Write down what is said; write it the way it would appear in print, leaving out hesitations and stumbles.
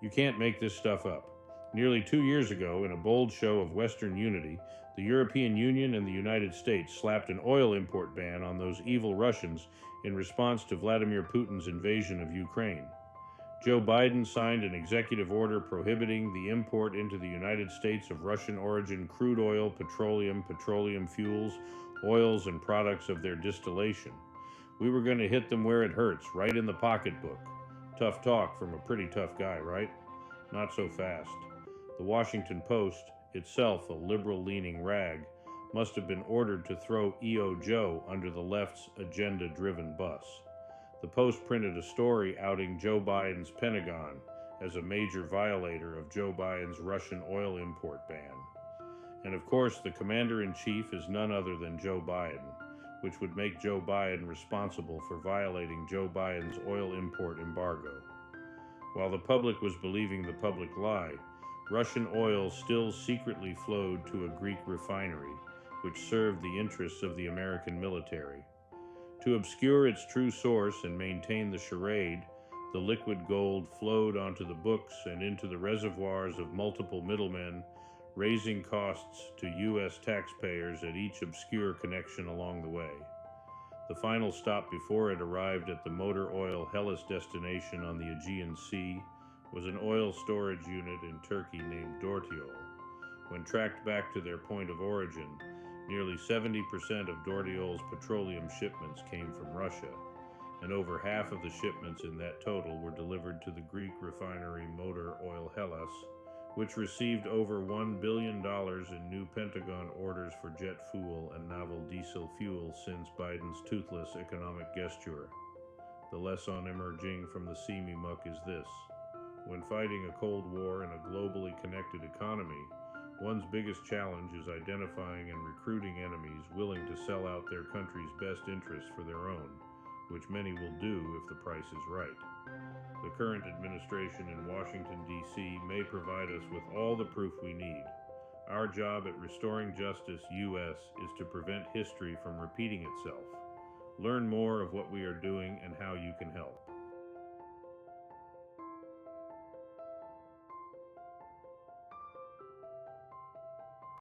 You can't make this stuff up. Nearly 2 years ago, in a bold show of Western unity, the European Union and the United States slapped an oil import ban on those evil Russians in response to Vladimir Putin's invasion of Ukraine. Joe Biden signed an executive order prohibiting the import into the United States of Russian origin crude oil, petroleum fuels, oils, and products of their distillation. We were going to hit them where it hurts, right in the pocketbook. Tough talk from a pretty tough guy, right? Not so fast. The Washington Post, itself a liberal-leaning rag, must have been ordered to throw E.O. Joe under the left's agenda-driven bus. The Post printed a story outing Joe Biden's Pentagon as a major violator of Joe Biden's Russian oil import ban. And of course, the commander-in-chief is none other than Joe Biden, which would make Joe Biden responsible for violating Joe Biden's oil import embargo. While the public was believing the public lie, Russian oil still secretly flowed to a Greek refinery, which served the interests of the American military. To obscure its true source and maintain the charade, the liquid gold flowed onto the books and into the reservoirs of multiple middlemen, raising costs to U.S. taxpayers at each obscure connection along the way. The final stop before it arrived at the motor oil Hellas destination on the Aegean Sea was an oil storage unit in Turkey named Dortiol. When tracked back to their point of origin, nearly 70% of Dortiol's petroleum shipments came from Russia, and over half of the shipments in that total were delivered to the Greek refinery Motor Oil Hellas, which received over $1 billion in new Pentagon orders for jet fuel and novel diesel fuel since Biden's toothless economic gesture. The lesson emerging from the seamy muck is this: when fighting a Cold War in a globally connected economy, one's biggest challenge is identifying and recruiting enemies willing to sell out their country's best interests for their own, which many will do if the price is right. The current administration in Washington, D.C. may provide us with all the proof we need. Our job at Restoring Justice U.S. is to prevent history from repeating itself. Learn more of what we are doing and how you can help.